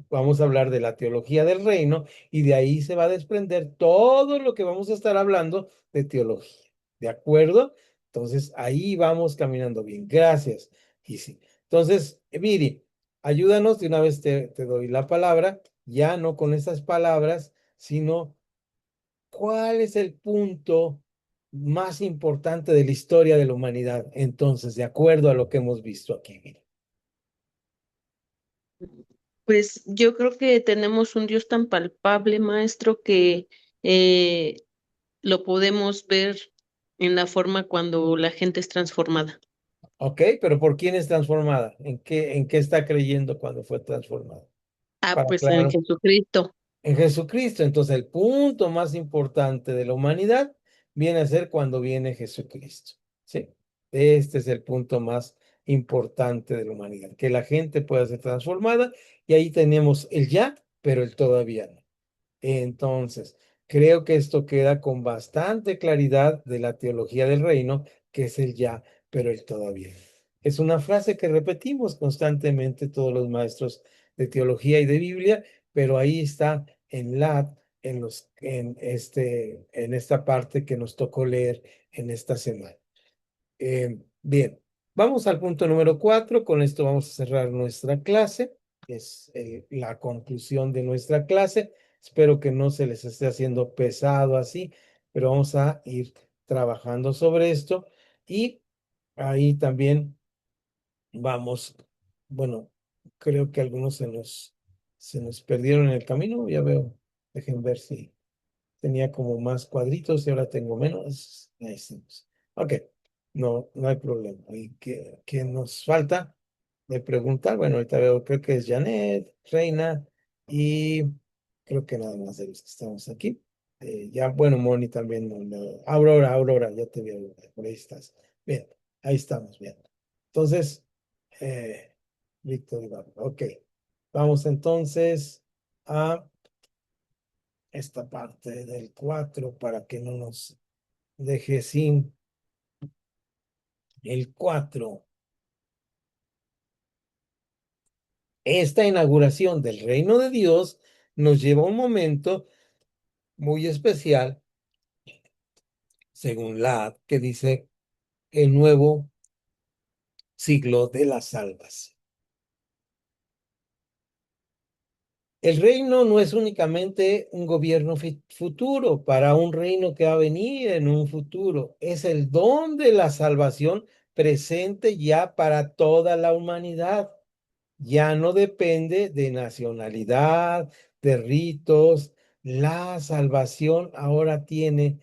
vamos a hablar de la teología del reino, y de ahí se va a desprender todo lo que vamos a estar hablando de teología. ¿De acuerdo? Entonces, ahí vamos caminando bien. Gracias, Isi. Entonces, Viri, ayúdanos, de una vez te doy la palabra, ya no con esas palabras, sino cuál es el punto más importante de la historia de la humanidad. Entonces, de acuerdo a lo que hemos visto aquí. Mira. Pues yo creo que tenemos un Dios tan palpable, maestro, que eh, lo podemos ver en la forma cuando la gente es transformada. ¿Ok? Pero ¿por quién es transformada? En qué está creyendo cuando fue transformada? Ah, Para pues en aclarar, Jesucristo. en Jesucristo. Entonces, el punto más importante de la humanidad viene a ser cuando viene Jesucristo. ¿Sí? Este es el punto más importante de la humanidad, que la gente pueda ser transformada y ahí tenemos el ya, pero el todavía no. Entonces, creo que esto queda con bastante claridad de la teología del reino, que es el ya, pero el todavía no. Es una frase que repetimos constantemente todos los maestros de teología y de Biblia, pero ahí está en en esta parte que nos tocó leer en esta semana. Bien, vamos al punto número 4. Con esto vamos a cerrar nuestra clase. Es la conclusión de nuestra clase. Espero que no se les esté haciendo pesado así, pero vamos a ir trabajando sobre esto. Y ahí también vamos, bueno, creo que algunos se nos perdieron en el camino. Ya veo, dejen ver si tenía como más cuadritos y ahora tengo menos. Ahí estamos. Ok, no hay problema. ¿Y qué nos falta de preguntar? Bueno, ahorita veo, creo que es Janet, Reina y creo que nada más de los que estamos aquí. Ya, bueno, Moni también. Aurora, ya te veo, por ahí estás. Bien, ahí estamos, bien. Entonces, eh, Víctor Iván, ok. Vamos entonces a esta parte del 4 para que no nos deje sin el 4. Esta inauguración del reino de Dios nos lleva a un momento muy especial, según la que dice el nuevo siglo de la salvación. El reino no es únicamente un gobierno futuro para un reino que va a venir en un futuro, es el don de la salvación presente ya para toda la humanidad. Ya no depende de nacionalidad, de ritos. La salvación ahora tiene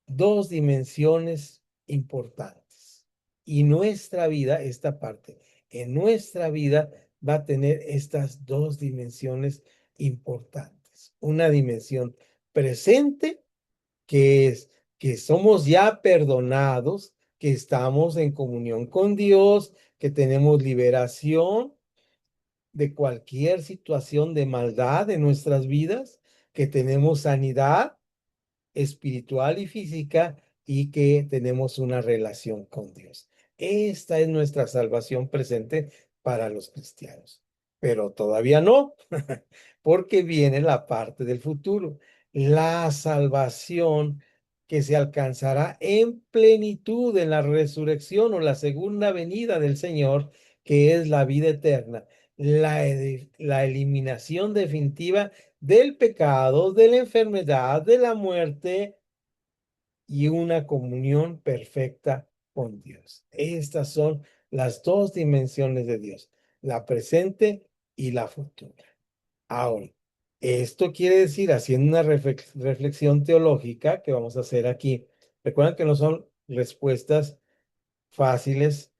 dos dimensiones importantes. Y nuestra vida, esta parte, en nuestra vida va a tener estas dos dimensiones importantes. Una dimensión presente, que es que somos ya perdonados, que estamos en comunión con Dios, que tenemos liberación de cualquier situación de maldad en nuestras vidas, que tenemos sanidad espiritual y física y que tenemos una relación con Dios. Esta es nuestra salvación presente para los cristianos. Pero todavía no, porque viene la parte del futuro, la salvación que se alcanzará en plenitud en la resurrección o la segunda venida del Señor, que es la vida eterna, la eliminación definitiva del pecado, de la enfermedad, de la muerte y una comunión perfecta con Dios. Estas son las dos dimensiones de Dios, la presente y la futura. Ahora, esto quiere decir, haciendo una reflexión teológica que vamos a hacer aquí, recuerden que no son respuestas fáciles,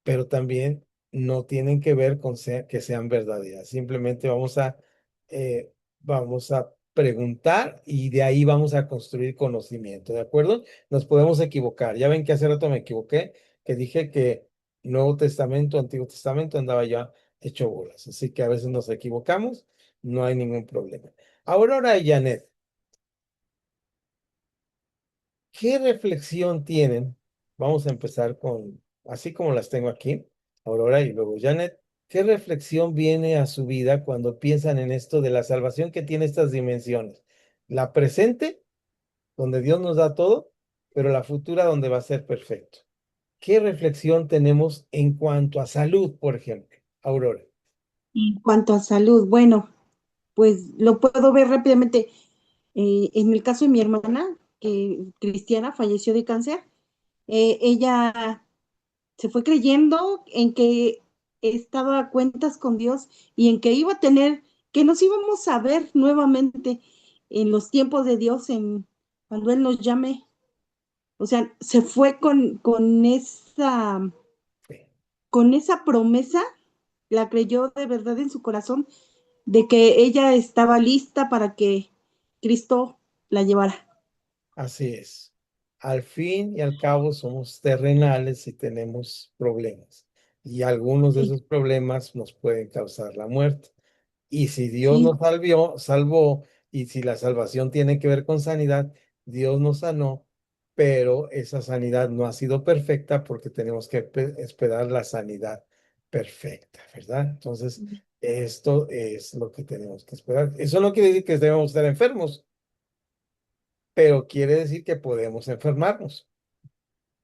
pero también no tienen que ver con que sean verdaderas. Simplemente vamos a preguntar y de ahí vamos a construir conocimiento, ¿de acuerdo? Nos podemos equivocar. Ya ven que hace rato me equivoqué, que dije que Nuevo Testamento, Antiguo Testamento andaba ya hecho bolas. Así que a veces nos equivocamos, no hay ningún problema. Aurora y Janet, ¿qué reflexión tienen? Vamos a empezar con, así como las tengo aquí, Aurora y luego Janet. ¿Qué reflexión viene a su vida cuando piensan en esto de la salvación que tiene estas dimensiones? La presente, donde Dios nos da todo, pero la futura, donde va a ser perfecto. ¿Qué reflexión tenemos en cuanto a salud, por ejemplo? Aurora. En cuanto a salud, bueno, pues lo puedo ver rápidamente. En el caso de mi hermana, que Cristiana falleció de cáncer, ella se fue creyendo en que estaba a cuentas con Dios y en que iba a tener, que nos íbamos a ver nuevamente en los tiempos de Dios, cuando Él nos llame. O sea, se fue con esa promesa, la creyó de verdad en su corazón, de que ella estaba lista para que Cristo la llevara. Así es. Al fin y al cabo somos terrenales y tenemos problemas. Y algunos de Sí, esos problemas nos pueden causar la muerte. Y si Dios sí, nos salvó, y si la salvación tiene que ver con sanidad, Dios nos sanó, pero esa sanidad no ha sido perfecta porque tenemos que esperar la sanidad perfecta, ¿verdad? Entonces, esto es lo que tenemos que esperar. Eso no quiere decir que debemos estar enfermos, pero quiere decir que podemos enfermarnos,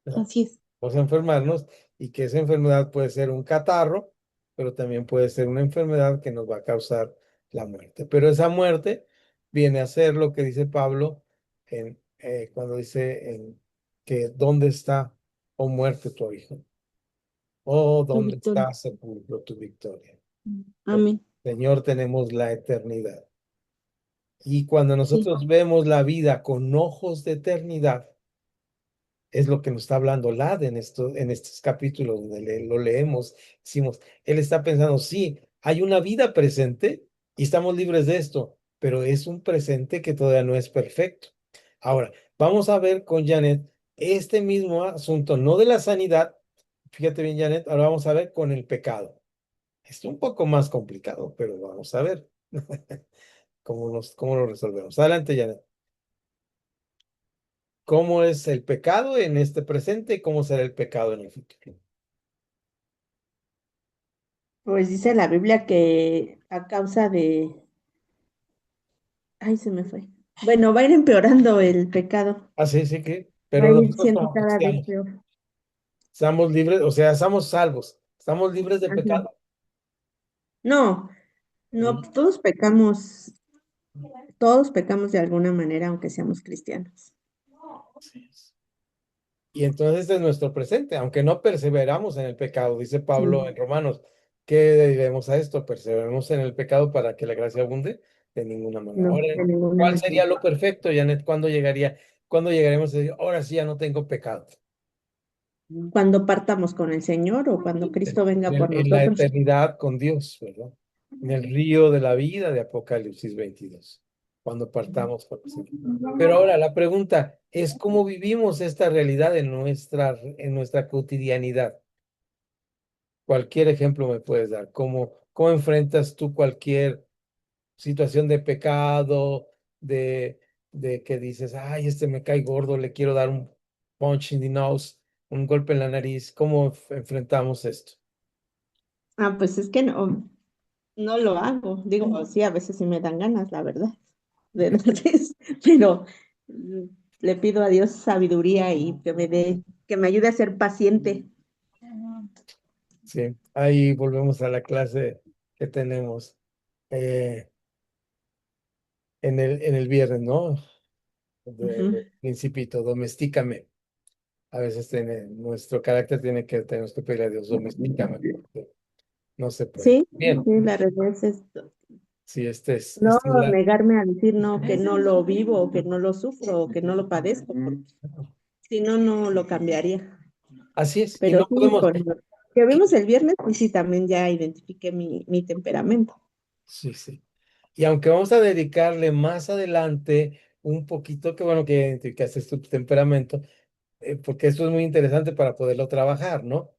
¿verdad? así es. Podemos enfermarnos y que esa enfermedad puede ser un catarro, pero también puede ser una enfermedad que nos va a causar la muerte. Pero esa muerte viene a ser lo que dice Pablo cuando dice que ¿dónde está, oh muerte, tu hijo? Oh, Tu ¿dónde victoria. está, sepulcro, tu victoria? Porque, Amén. Señor, tenemos la eternidad. Y cuando Sí. nosotros vemos la vida con ojos de eternidad, es lo que nos está hablando Lad en estos capítulos donde lo leemos. Decimos, él está pensando, sí, hay una vida presente y estamos libres de esto, pero es un presente que todavía no es perfecto. Ahora, vamos a ver con Janet este mismo asunto, no de la sanidad. Fíjate bien, Janet, ahora vamos a ver con el pecado. Es un poco más complicado, pero vamos a ver cómo lo resolvemos. Adelante, Janet. ¿Cómo es el pecado en este presente y cómo será el pecado en el futuro? Pues dice la Biblia que a causa de... Ay, se me fue. Bueno, va a ir empeorando el pecado. Ah, sí, sí que, Va a pero ir nosotros siendo como cada vez cristianos, peor. estamos libres, o sea, estamos salvos, estamos libres de Ajá. pecado. No, no, Mm, todos pecamos de alguna manera, aunque seamos cristianos. así es. Y entonces este es nuestro presente, aunque no perseveramos en el pecado, dice Pablo Sí, en Romanos. ¿Qué diremos a esto? ¿Perseveramos en el pecado para que la gracia abunde? De ninguna manera. no, Ahora, de ninguna ¿cuál manera. sería lo perfecto, Janet? ¿Cuándo llegaremos a decir, ahora sí ya no tengo pecado? Cuando partamos con el Señor o cuando Cristo venga por En la nosotros. eternidad con Dios, ¿verdad? En el río de la vida de Apocalipsis 22, cuando partamos con el Señor. Pero ahora la pregunta es cómo vivimos esta realidad en nuestra cotidianidad. Cualquier ejemplo me puedes dar. ¿Cómo enfrentas tú cualquier situación de pecado, de, de que dices, ay, este me cae gordo, le quiero dar un punch in the nose, un golpe en la nariz? ¿Cómo enfrentamos esto? Ah, pues es que no lo hago. Digo, sí, a veces sí me dan ganas, la verdad, de darles, pero mm, le pido a Dios sabiduría y que me ayude a ser paciente. Sí, ahí volvemos a la clase que tenemos eh, en el viernes, ¿no? De Ujú. Principito, domestícame. A veces nuestro carácter tenemos que pedirle a Dios, domestícame, porque no se puede. Sí, Bien, sí, la realidad es esto. sí, No negarme a decir no, que no lo vivo, o que no lo sufro, o que no lo padezco, porque si no, no lo cambiaría. así es, y Pero no sí, podemos, con lo que vimos el viernes, pues sí, también ya identifiqué mi temperamento. sí, sí. Y aunque vamos a dedicarle más adelante un poquito, que bueno que identificaste tu temperamento, porque eso es muy interesante para poderlo trabajar, ¿no?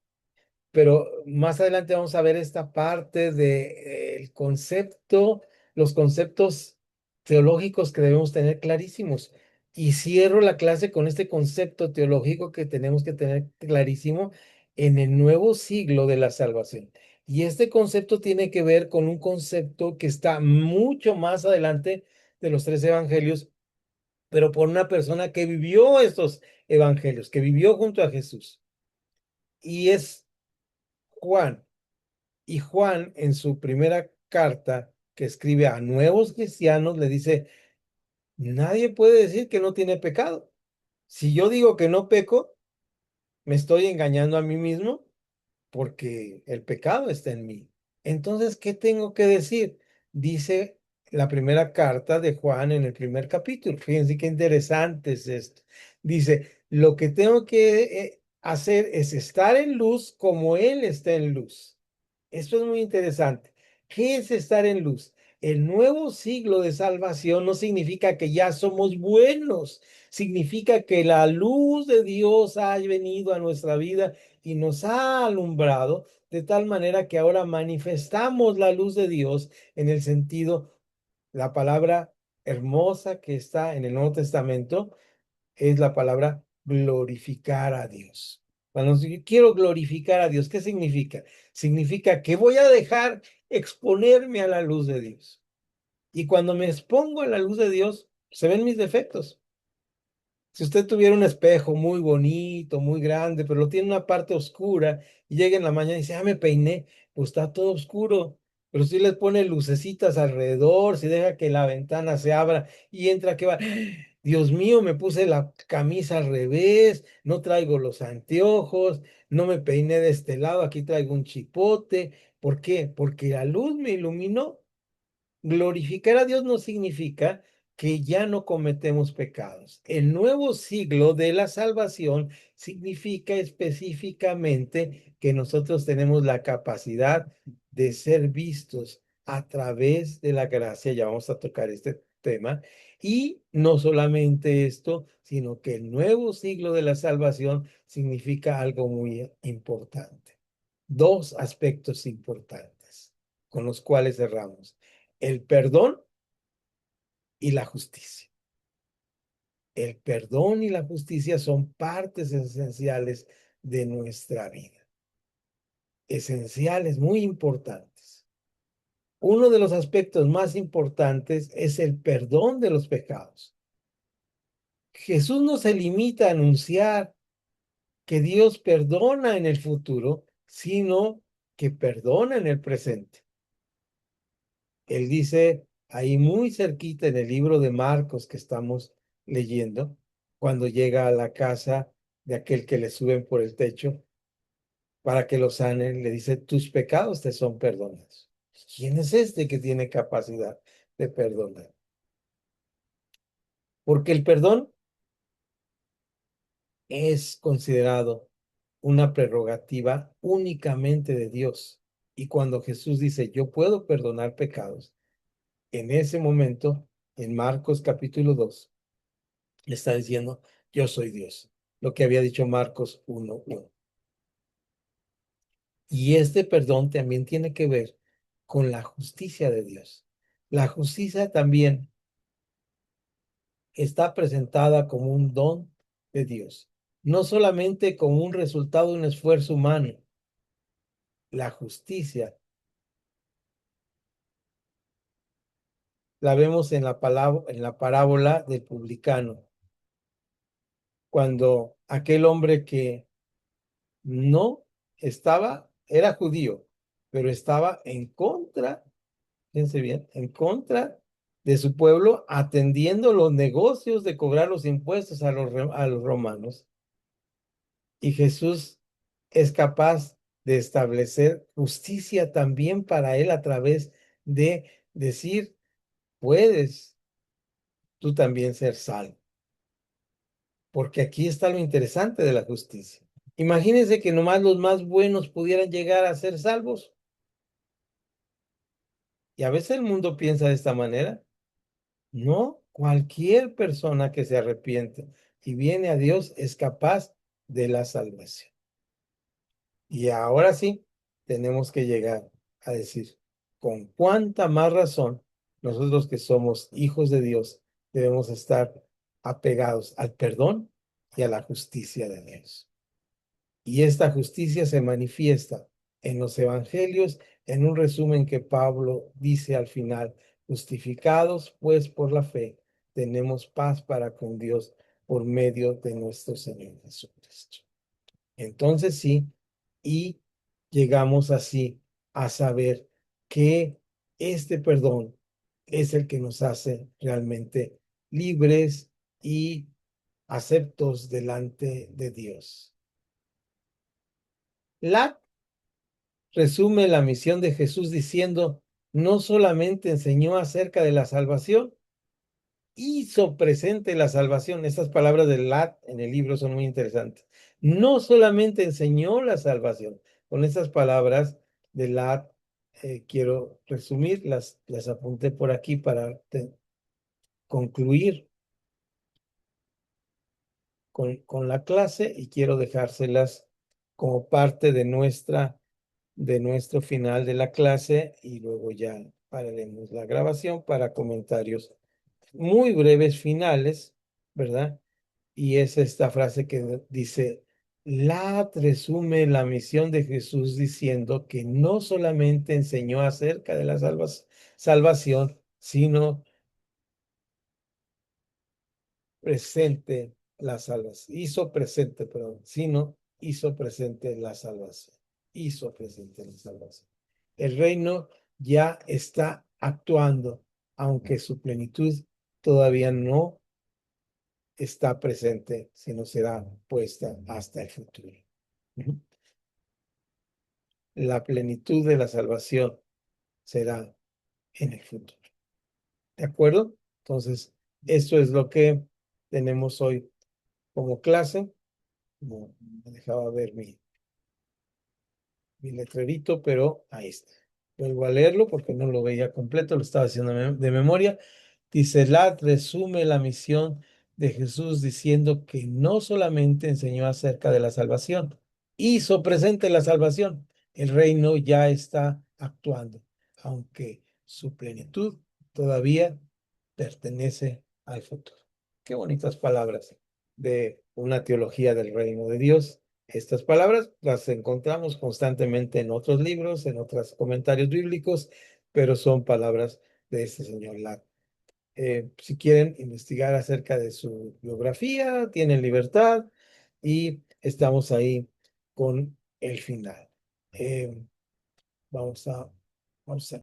Pero más adelante vamos a ver esta parte de el concepto, los conceptos teológicos que debemos tener clarísimos. Y cierro la clase con este concepto teológico que tenemos que tener clarísimo en el nuevo siglo de la salvación. Y este concepto tiene que ver con un concepto que está mucho más adelante de los tres evangelios, pero por una persona que vivió estos evangelios, que vivió junto a Jesús. Y es Juan. Y Juan, en su primera carta que escribe a nuevos cristianos, le dice, nadie puede decir que no tiene pecado. Si yo digo que no peco, me estoy engañando a mí mismo porque el pecado está en mí. Entonces, ¿qué tengo que decir? Dice la primera carta de Juan en el primer capítulo. Fíjense qué interesante es esto. Dice, lo que tengo que hacer es estar en luz como Él está en luz. Esto es muy interesante. ¿Qué es estar en luz? El nuevo siglo de salvación no significa que ya somos buenos, significa que la luz de Dios ha venido a nuestra vida y nos ha alumbrado de tal manera que ahora manifestamos la luz de Dios en el sentido, la palabra hermosa que está en el Nuevo Testamento es la palabra glorificar a Dios. Cuando quiero glorificar a Dios, ¿qué significa? Significa que voy a dejar exponerme a la luz de Dios. Y cuando me expongo a la luz de Dios, se ven mis defectos. Si usted tuviera un espejo muy bonito, muy grande, pero lo tiene en una parte oscura y llega en la mañana y dice, me peiné, pues está todo oscuro. Pero si le pone lucecitas alrededor, si deja que la ventana se abra y entra, que va, Dios mío, me puse la camisa al revés, no traigo los anteojos, no me peiné de este lado, aquí traigo un chipote. ¿Por qué? Porque la luz me iluminó. Glorificar a Dios no significa que ya no cometemos pecados. El nuevo siglo de la salvación significa específicamente que nosotros tenemos la capacidad de ser vistos a través de la gracia. Ya vamos a tocar este tema. Y no solamente esto, sino que el nuevo siglo de la salvación significa algo muy importante. Dos aspectos importantes con los cuales cerramos: el perdón y la justicia. El perdón y la justicia son partes esenciales de nuestra vida. Esenciales, muy importantes. Uno de los aspectos más importantes es el perdón de los pecados. Jesús no se limita a anunciar que Dios perdona en el futuro, sino que perdona en el presente. Él dice ahí muy cerquita en el libro de Marcos que estamos leyendo, cuando llega a la casa de aquel que le suben por el techo para que lo sanen, le dice, tus pecados te son perdonados. ¿Quién es este que tiene capacidad de perdonar? Porque el perdón es considerado una prerrogativa únicamente de Dios. Y cuando Jesús dice, yo puedo perdonar pecados, en ese momento, en Marcos capítulo 2, le está diciendo, yo soy Dios, lo que había dicho Marcos 1:1. Y este perdón también tiene que ver con la justicia de Dios. La justicia también está presentada como un don de Dios, no solamente como un resultado de un esfuerzo humano. La justicia la vemos en la parábola del publicano, cuando aquel hombre que no era judío, pero estaba en contra, fíjense bien, en contra de su pueblo, atendiendo los negocios de cobrar los impuestos a los romanos. Y Jesús es capaz de establecer justicia también para él a través de decir, puedes tú también ser salvo. Porque aquí está lo interesante de la justicia. Imagínense que nomás los más buenos pudieran llegar a ser salvos. Y a veces el mundo piensa de esta manera. No, cualquier persona que se arrepiente y viene a Dios es capaz de la salvación. Y ahora sí, tenemos que llegar a decir, con cuánta más razón nosotros que somos hijos de Dios debemos estar apegados al perdón y a la justicia de Dios. Y esta justicia se manifiesta en los evangelios, en un resumen que Pablo dice al final: justificados pues por la fe, tenemos paz para con Dios por medio de nuestro Señor Jesucristo. Entonces sí, y llegamos así a saber que este perdón es el que nos hace realmente libres y aceptos delante de Dios. La resume la misión de Jesús diciendo, no solamente enseñó acerca de la salvación, hizo presente la salvación. Estas palabras de Lat en el libro son muy interesantes. No solamente enseñó la salvación. Con estas palabras de Lat quiero resumir, las apunté por aquí para concluir con la clase y quiero dejárselas como parte de nuestro final de la clase y luego ya pararemos la grabación para comentarios muy breves finales, ¿verdad? Y es esta frase que dice, la resume la misión de Jesús diciendo que no solamente enseñó acerca de la salvación, sino presente la salvación, hizo presente, perdón, sino hizo presente la salvación, hizo presente la salvación. El reino ya está actuando, aunque su plenitud todavía no está presente, sino será puesta hasta el futuro. La plenitud de la salvación será en el futuro. ¿De acuerdo? Entonces, esto es lo que tenemos hoy como clase. No me dejaba ver mi letrerito, pero ahí está. Vuelvo a leerlo porque no lo veía completo, lo estaba haciendo de memoria. Dice, Lat resume la misión de Jesús diciendo que no solamente enseñó acerca de la salvación, hizo presente la salvación. El reino ya está actuando, aunque su plenitud todavía pertenece al futuro. Qué bonitas palabras de una teología del reino de Dios. Estas palabras las encontramos constantemente en otros libros, en otros comentarios bíblicos, pero son palabras de este señor Lat. Si quieren investigar acerca de su biografía, tienen libertad y estamos ahí con el final. Vamos a